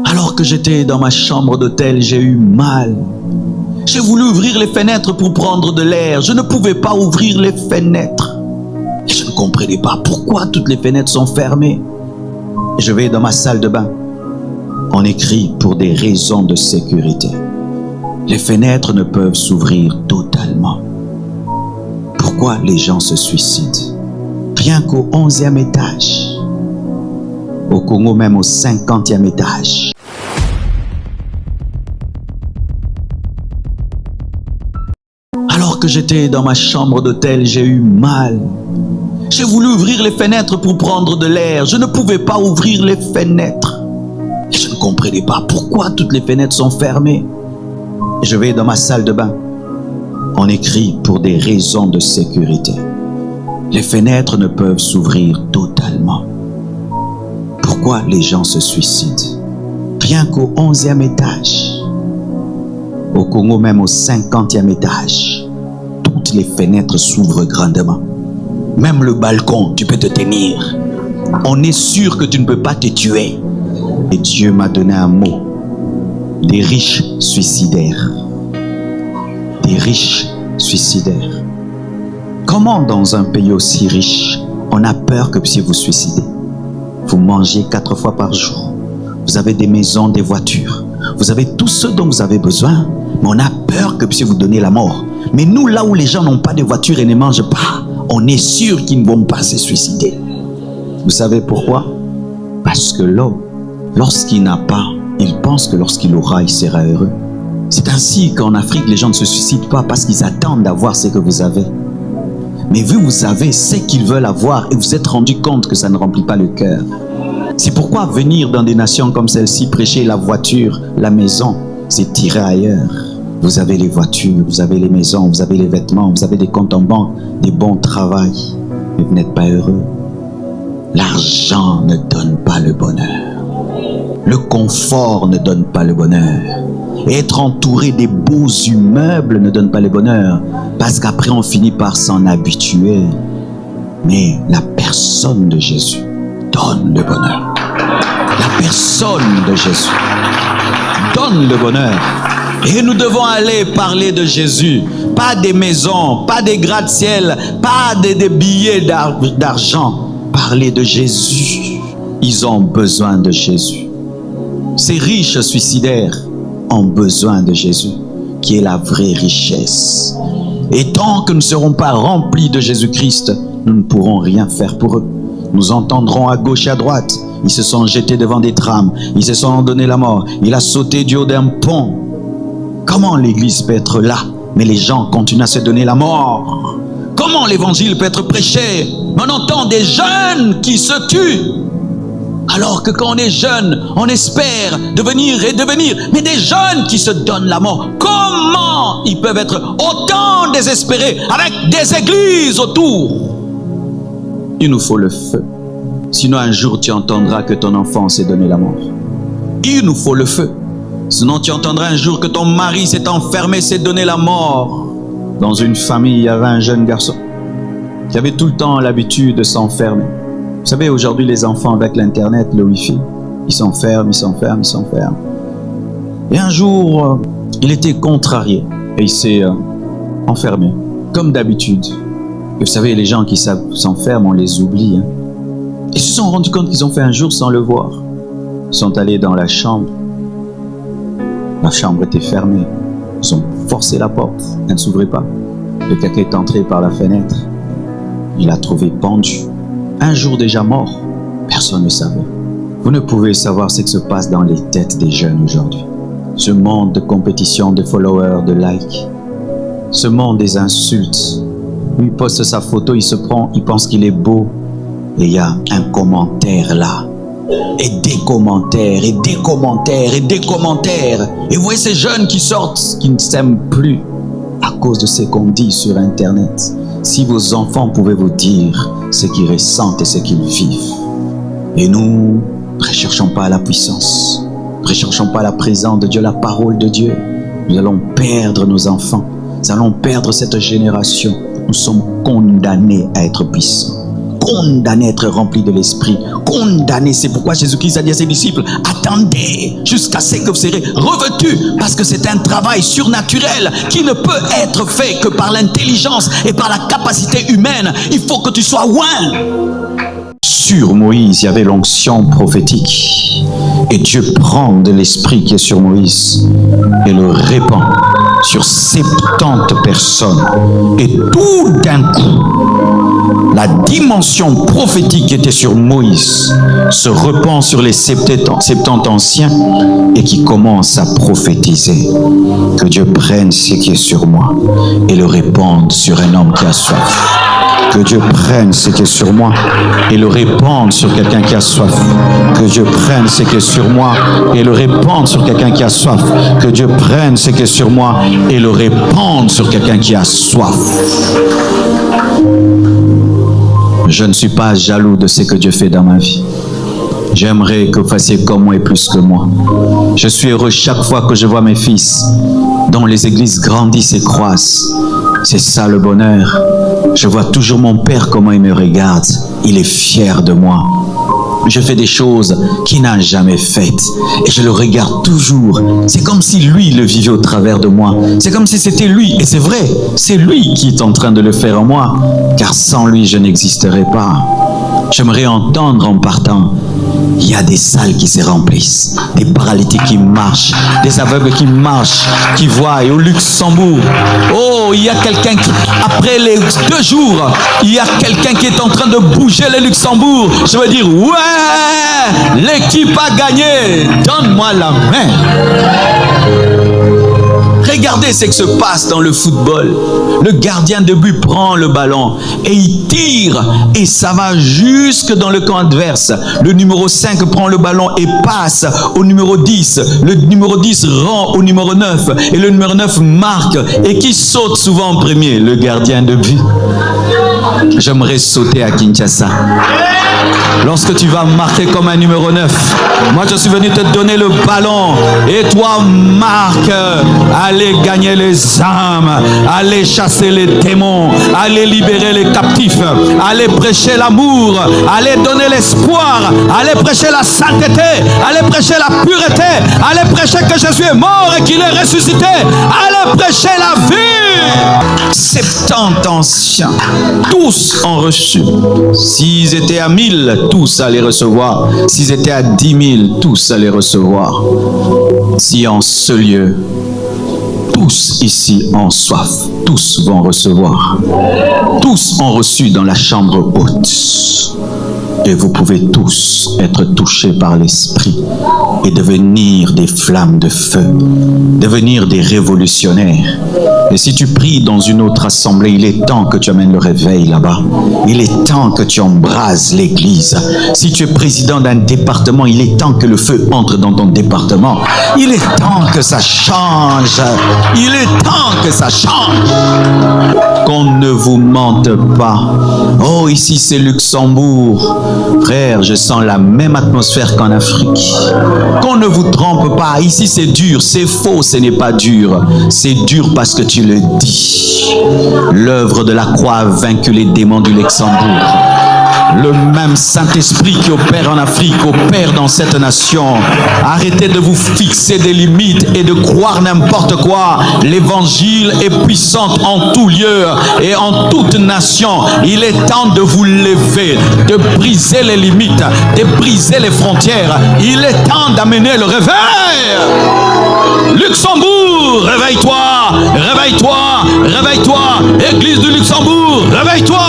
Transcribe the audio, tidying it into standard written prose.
Alors que j'étais dans ma chambre d'hôtel, j'ai eu mal. J'ai voulu ouvrir les fenêtres pour prendre de l'air. Je ne pouvais pas ouvrir les fenêtres. Et je ne comprenais pas pourquoi toutes les fenêtres sont fermées. Et je vais dans ma salle de bain. On écrit pour des raisons de sécurité. Les fenêtres ne peuvent s'ouvrir totalement. Pourquoi les gens se suicident? Rien qu'au 11e étage. Au Congo, même au 50e étage. Alors que j'étais dans ma chambre d'hôtel, j'ai eu mal. J'ai voulu ouvrir les fenêtres pour prendre de l'air. Je ne pouvais pas ouvrir les fenêtres. Et je ne comprenais pas pourquoi toutes les fenêtres sont fermées. Et je vais dans ma salle de bain. On écrit pour des raisons de sécurité. Les fenêtres ne peuvent s'ouvrir totalement. Pourquoi les gens se suicident? Rien qu'au 11e étage. Au Congo, même au 50e étage. Toutes les fenêtres s'ouvrent grandement. Même le balcon, tu peux te tenir. On est sûr que tu ne peux pas te tuer. Et Dieu m'a donné un mot. Des riches suicidaires. Des riches suicidaires. Comment dans un pays aussi riche, on a peur que si vous suicidez? Vous mangez 4 fois par jour. Vous avez des maisons, des voitures. Vous avez tout ce dont vous avez besoin. Mais on a peur que si vous donnez la mort. Mais nous, là où les gens n'ont pas de voiture et ne mangent pas, on est sûr qu'ils ne vont pas se suicider. Vous savez pourquoi? Parce que l'homme, lorsqu'il n'a pas, il pense que lorsqu'il aura, il sera heureux. C'est ainsi qu'en Afrique, les gens ne se suicident pas parce qu'ils attendent d'avoir ce que vous avez. Mais vous avez ce qu'ils veulent avoir et vous êtes rendu compte que ça ne remplit pas le cœur. C'est pourquoi venir dans des nations comme celle-ci, prêcher la voiture, la maison, c'est tirer ailleurs. Vous avez les voitures, vous avez les maisons, vous avez les vêtements, vous avez des comptes en banque, des bons travails, mais vous n'êtes pas heureux. L'argent ne donne pas le bonheur. Le confort ne donne pas le bonheur. Être entouré des beaux immeubles ne donne pas le bonheur, parce qu'après on finit par s'en habituer. Mais la personne de Jésus donne le bonheur. La personne de Jésus donne le bonheur. Et nous devons aller parler de Jésus. Pas des maisons, pas des gratte-ciel, pas des billets d'argent. Parler de Jésus. Ils ont besoin de Jésus. Ces riches suicidaires ont besoin de Jésus, qui est la vraie richesse. Et tant que nous ne serons pas remplis de Jésus-Christ, nous ne pourrons rien faire pour eux. Nous entendrons à gauche et à droite. Ils se sont jetés devant des trams. Ils se sont donné la mort. Il a sauté du haut d'un pont. Comment l'église peut être là, mais les gens continuent à se donner la mort? Comment l'évangile peut être prêché? On entend des jeunes qui se tuent. Alors que quand on est jeune, on espère devenir et devenir. Mais des jeunes qui se donnent la mort, comment ils peuvent être autant désespérés avec des églises autour? Il nous faut le feu. Sinon un jour tu entendras que ton enfant s'est donné la mort. Il nous faut le feu. Sinon tu entendras un jour que ton mari s'est enfermé, s'est donné la mort. Dans une famille, il y avait un jeune garçon qui avait tout le temps l'habitude de s'enfermer. Vous savez, aujourd'hui, les enfants avec l'internet, le wifi, ils s'enferment, ils s'enferment, ils s'enferment. Et un jour, il était contrarié et il s'est enfermé, comme d'habitude. Et vous savez, les gens qui s'enferment, on les oublie. Hein. Ils se sont rendus compte qu'ils ont fait un jour sans le voir. Ils sont allés dans la chambre. La chambre était fermée. Ils ont forcé la porte. Elle ne s'ouvrait pas. Le quelqu'un est entré par la fenêtre. Il l'a trouvé pendu. Un jour déjà mort. Personne ne savait. Vous ne pouvez savoir ce qui se passe dans les têtes des jeunes aujourd'hui. Ce monde de compétition, de followers, de likes. Ce monde des insultes. Il poste sa photo, il se prend, il pense qu'il est beau. Et il y a un commentaire là. Et des commentaires, et des commentaires, et des commentaires. Et vous voyez ces jeunes qui sortent, qui ne s'aiment plus à cause de ce qu'on dit sur Internet. Si vos enfants pouvaient vous dire ce qu'ils ressentent et ce qu'ils vivent. Et nous, ne recherchons pas la puissance. Ne recherchons pas la présence de Dieu, la parole de Dieu. Nous allons perdre nos enfants. Nous allons perdre cette génération. Nous sommes condamnés à être puissants. condamné à être rempli de l'esprit. Condamné, c'est pourquoi Jésus-Christ a dit à ses disciples, attendez jusqu'à ce que vous serez revêtus, parce que c'est un travail surnaturel qui ne peut être fait que par l'intelligence et par la capacité humaine. Il faut que tu sois oint. Sur Moïse, il y avait l'onction prophétique. Et Dieu prend de l'esprit qui est sur Moïse et le répand sur 70 personnes. Et tout d'un coup, la dimension prophétique qui était sur Moïse se répand sur les 70 anciens et qui commencent à prophétiser. Que Dieu prenne ce qui est sur moi et le répande sur un homme qui a soif. Que Dieu prenne ce qui est sur moi et le répande sur quelqu'un qui a soif. Que Dieu prenne ce qui est sur moi et le répande sur quelqu'un qui a soif. Que Dieu prenne ce qui est sur moi et le répande sur quelqu'un qui a soif. Je ne suis pas jaloux de ce que Dieu fait dans ma vie. J'aimerais que vous fassiez comme moi et plus que moi. Je suis heureux chaque fois que je vois mes fils dont les églises grandissent et croissent. C'est ça le bonheur. Je vois toujours mon père comment il me regarde. Il est fier de moi. Je fais des choses qu'il n'a jamais faites. Et je le regarde toujours. C'est comme si lui le vivait au travers de moi. C'est comme si c'était lui. Et c'est vrai, c'est lui qui est en train de le faire en moi. Car sans lui, je n'existerais pas. J'aimerais entendre en partant. Il y a des salles qui se remplissent, des paralytiques qui marchent, des aveugles qui marchent, qui voient. Et au Luxembourg, oh, il y a quelqu'un qui, après les 2 jours, il y a quelqu'un qui est en train de bouger le Luxembourg. Je veux dire, ouais, l'équipe a gagné, donne-moi la main. Regardez ce qui se passe dans le football. Le gardien de but prend le ballon et il tire et ça va jusque dans le camp adverse. Le numéro 5 prend le ballon et passe au numéro 10. Le numéro 10 rend au numéro 9 et le numéro 9 marque. Et qui saute souvent en premier? Le gardien de but. J'aimerais sauter à Kinshasa. Lorsque tu vas marquer comme un numéro 9, moi je suis venu te donner le ballon et toi marque. Allez gagner les âmes, allez chasser les démons, allez libérer les captifs, allez prêcher l'amour, allez donner l'espoir, allez prêcher la sainteté, allez prêcher la pureté, allez prêcher que Jésus est mort et qu'il est ressuscité, allez prêcher la vie. 70 anciens, tous ont reçu. S'ils étaient à 1000, tous allaient recevoir. S'ils étaient à 10 000, tous allaient recevoir. Si en ce lieu, tous ici ont soif, tous vont recevoir. Tous ont reçu dans la chambre haute. Et vous pouvez tous être touchés par l'esprit et devenir des flammes de feu, devenir des révolutionnaires. Et si tu pries dans une autre assemblée, il est temps que tu amènes le réveil là-bas. Il est temps que tu embrases l'église. Si tu es président d'un département, il est temps que le feu entre dans ton département. Il est temps que ça change. Il est temps que ça change. Qu'on ne vous mente pas. Oh, ici c'est Luxembourg. Frère, je sens la même atmosphère qu'en Afrique. Qu'on ne vous trompe pas. Ici c'est dur, c'est faux, ce n'est pas dur. C'est dur parce que tu le dis. L'œuvre de la croix a vaincu les démons du Luxembourg. Le même Saint-Esprit qui opère en Afrique, opère dans cette nation. Arrêtez de vous fixer des limites et de croire n'importe quoi. L'évangile est puissant en tout lieu et en toute nation. Il est temps de vous lever, de briser les limites, de briser les frontières. Il est temps d'amener le réveil. Luxembourg, réveille-toi, réveille-toi, réveille-toi. Église du Luxembourg, réveille-toi.